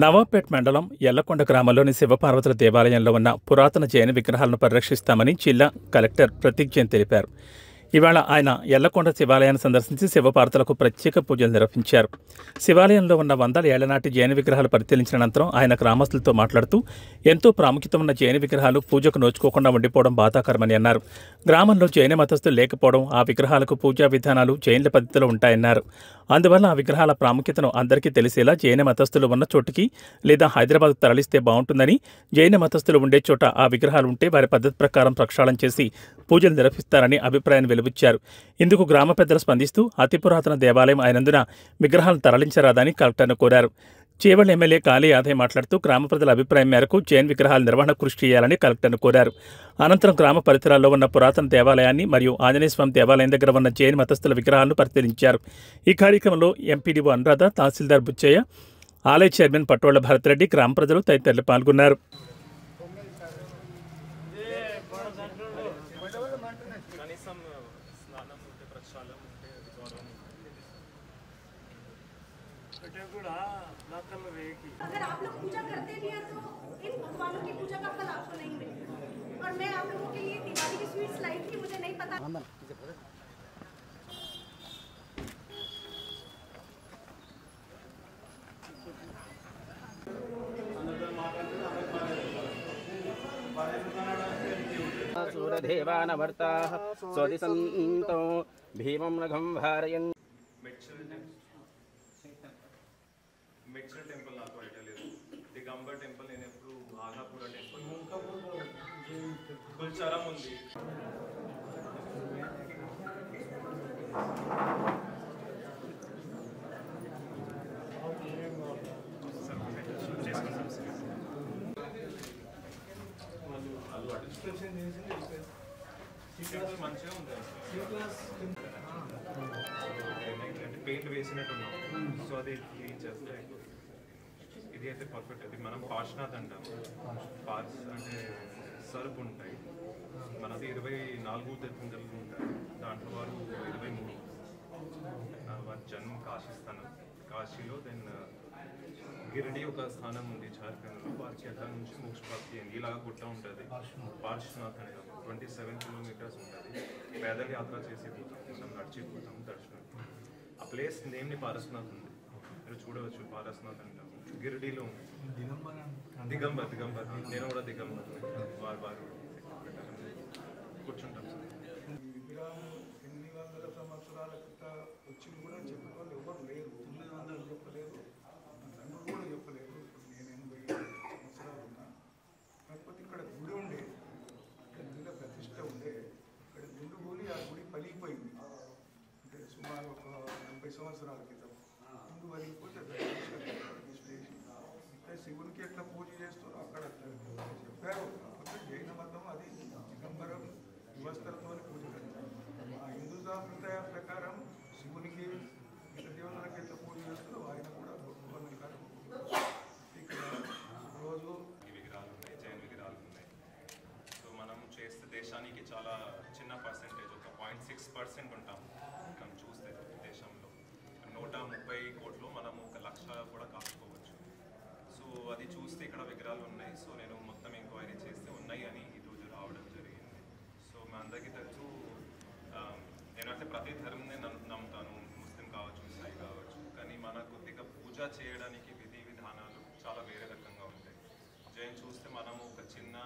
నవాబ్పేట్ మండలం ఎల్లకొండ గ్రామంలోని శివపార్వతుల దేవాలయంలో ఉన్న పురాతన జైన విగ్రహాలను పరిరక్షిస్తామని జిల్లా కలెక్టర్ ప్రతీక్ జైన్ తెలిపారు. ఇవాళ ఆయన ఎల్లకొండ శివాలయాన్ని సందర్శించి శివపార్వతులకు ప్రత్యేక పూజలు నిర్వహించారు. శివాలయంలో ఉన్న వందల ఏళ్ల నాటి జైన విగ్రహాలు పరిశీలించిన అనంతరం ఆయన గ్రామస్తులతో మాట్లాడుతూ ఎంతో ప్రాముఖ్యత ఉన్న జైన విగ్రహాలు పూజకు నోచుకోకుండా ఉండిపోవడం బాధాకరమని అన్నారు. గ్రామంలో జైన మతస్థులు లేకపోవడం, ఆ విగ్రహాలకు పూజా విధానాలు జైన్ల పద్ధతిలో ఉంటాయన్నారు. అందువల్ల ఆ విగ్రహాల ప్రాముఖ్యతను అందరికీ తెలిసేలా జైన మతస్థులు ఉన్న చోటుకి లేదా హైదరాబాద్కు తరలిస్తే బాగుంటుందని, జైన మతస్థులు ఉండే చోట ఆ విగ్రహాలు ఉంటే వారి పద్ధతి ప్రకారం ప్రక్షాళన చేసి పూజలు నిర్వహిస్తారని అభిప్రాయాన్ని వెలుబుచ్చారు. ఇందుకు గ్రామ పెద్దలు స్పందిస్తూ అతి పురాతన దేవాలయం అయినందున విగ్రహాలను తరలించరాదని కలెక్టర్ను కోరారు. చేవెళ్ల ఎమ్మెల్యే కాళీ యాదవ్ మాట్లాడుతూ గ్రామ ప్రజల అభిప్రాయం మేరకు జైన్ విగ్రహాల నిర్వహణ కృషి చేయాలని కలెక్టర్ను కోరారు. అనంతరం గ్రామ పరిసరాల్లో ఉన్న పురాతన దేవాలయాన్ని మరియు ఆంజనేయ స్వామి దేవాలయం దగ్గర ఉన్న జైన్ మతస్థుల విగ్రహాలను పరిశీలించారు. ఈ కార్యక్రమంలో ఎంపీడీఓ అనురాధ, తహసీల్దార్ బుచ్చయ్య, ఆలయ చైర్మన్ పట్టోళ్ల భరత్రెడ్డి, గ్రామ ప్రజలు తదితరులు పాల్గొన్నారు. अगर आप लोग पूजा करते नहीं हैं तो इन भगवानों की पूजा का फल आपको नहीं मिलेगा। और मैं आप लोगों के लिए दिवाली की स्वीट्स लाई थी, मुझे नहीं पता। सूरदेवानवर्ताः स्वदिसन्तो भीमं रघं वारयन् మెడ్చల్ టెంపుల్ నాకు ఐడియా లేదు. దిగంబర్ టెంపుల్ నేను ఎప్పుడు ఆగాపూర టెంపుల్, కుల్చారం ఉంది. వాళ్ళు అడ్మినిస్ట్రేషన్ చేసి మంచిగా ఉంది. పెయింట్ వేసినట్టున్నాం, సో అది క్లీన్ చేస్తే ఇది అయితే పర్ఫెక్ట్. అది మనం పార్శ్వనాథ్ అంటాం. పార్స్ అంటే సరుపు ఉంటాయి, మనది 24 తెప్పిందలు ఉంటాయి, దాంట్లో వారు 23. వారి జన్మ కాశీలో. దెన్ గిరిడి ఒక స్థానం ఉంది జార్ఖండ్లో, వారికి అక్కడ నుంచి మోక్షప్రాప్తి అయింది. ఇలాగ గుట్ట ఉంటుంది, పార్శ్వనాథ్ అంటాం. 27 కిలోమీటర్స్ ఉంటుంది. పేదల యాత్ర చేసి పోతాం, మనం నడిచిపోతాం దర్శనం. ఆ ప్లేస్ నేమ్ని పారస్నాథ్ ఉంది, మీరు చూడవచ్చు. పారస్నాథ్ అంటాం, గిరిడీలో ఉంది. దిగంబర్ నేను కూడా దిగంబర్. వారు కూర్చుంటాం సార్. విగ్రహం ఎన్ని వందల సంవత్సరాల క్రితం వచ్చింది కూడా చెప్పేవాళ్ళు ఎవరు లేరు. 900 చెప్పలేరు, నన్ను కూడా చెప్పలేరు. నేను 80 సంవత్సరాలు ఉన్నా. కాకపోతే ఇక్కడ గుడి ఉండే, ఇక్కడ లింగ ప్రతిష్ట ఉండే. ఇక్కడ గుండు కూలి ఆ గుడి పలిగిపోయింది. అంటే సుమారు ఒక 40 సంవత్సరాల క్రితం గుండు పలిగిపోతే శివునికి ఎట్లా పూజ చేస్తారో అక్కడ చెప్పారు. కాకపోతే జైన మతం అది దిగంబరం వ్యవస్థలతో పూజ చేస్తారు. ఆ హిందూ సాంప్రదాయం ప్రకారం శివునికి ఇతర దేవతలకు ఎట్లా పూజ చేస్తారో ఆయన కూడా భగవాన్ ఇక్కడ రోజు విగ్రహాలు ఉన్నాయి, జైన్ విగ్రహాలు ఉన్నాయి. సో మనం చేస్తే దేశానికి చాలా చిన్న పర్సెంటేజ్, ఒక 0.6% ఉంటాం. మనం చూస్తే దేశంలో 130 కోట్లు, మనం 1 లక్ష కూడా కాకపోవచ్చు. సో అది చూస్తే ఇక్కడ విగ్రహాలు ఉన్నాయి. సో నేను మొత్తం ఎంక్వైరీ చేస్తే ఉన్నాయి అని ఈరోజు రావడం జరిగింది. సో మా అందరికీ తెలుసు, నేనంటే ప్రతి ధర్మంని నమ్ముతాను, ముస్లిం కావచ్చు, ఇసాయి కావచ్చు. కానీ మన కొద్దిగా పూజ చేయడానికి విధి విధానాలు చాలా వేరే రకంగా ఉంటాయి. జైన్ చూస్తే మనము ఒక చిన్న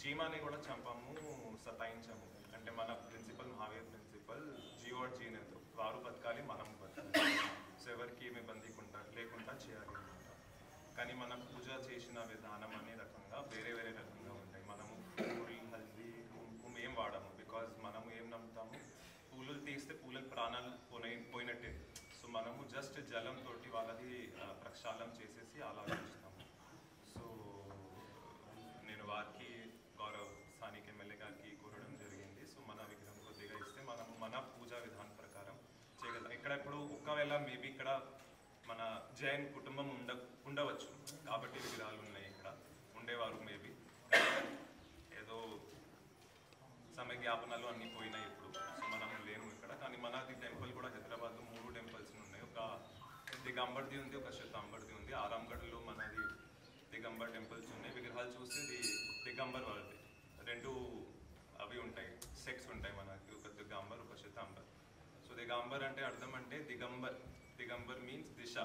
చీమాని కూడా చంపము, సతాయించము. అంటే మన ప్రిన్సిపల్, మహావీర్ ప్రిన్సిపల్, జీవోడ్ జీనేతో వారు బతకాలి, మనం బతకాలి. సో ఎవరికి ఏమి ఇబ్బంది లేకుండా చేయాలి అనమాట. కానీ మనం పూజ చేసిన విధానం అనే రకంగా వేరే రకంగా ఉంటాయి. మనము పూలు, హల్దీ, కుంకుమ ఏం వాడము. బికాజ్ మనము ఏం నమ్ముతాము, పూలు తీస్తే పూలకు ప్రాణాలు పోయినట్టే. సో మనము జస్ట్ జలంతో వాళ్ళది ప్రక్షాళన చేసేసి అలా ఉంచుతాము. సో నేను వారికి గౌరవ స్థానిక ఎమ్మెల్యే గారికి కోరడం జరిగింది. సో మన విగ్రహం కొద్దిగా ఇస్తే మనము మన పూజా విధానం ప్రకారం చేయగలుగుతాం. ఇక్కడ ఇప్పుడు ఒకవేళ మేబీ ఇక్కడ మన జైన్ కుటుంబం ఉండవచ్చు కాబట్టి విగ్రహాలు ఉన్నాయి, ఇక్కడ ఉండేవారు మేబీ. ఏదో సమయ జ్ఞాపనాలు అన్నీ పోయినాయి ఇప్పుడు. సో మనం లేము ఇక్కడ. కానీ మనది టెంపుల్ కూడా హైదరాబాద్లో 3 టెంపుల్స్ ఉన్నాయి. ఒక దిగంబర్ది ఉంది, ఒక శతాంబర్ది ఉంది. ఆరాంగఢ్లో మన దిగంబర్ టెంపుల్స్ ఉన్నాయి. విగ్రహాలు చూస్తే దిగంబర్ వాళ్ళది రెండు అవి ఉంటాయి, సెక్స్ ఉంటాయి మనకి, ఒక దిగంబర్ ఒక శ్వేతాంబర్. సో దిగంబర్ అంటే అర్థం అంటే దిగంబర్ మీన్స్ దిశ,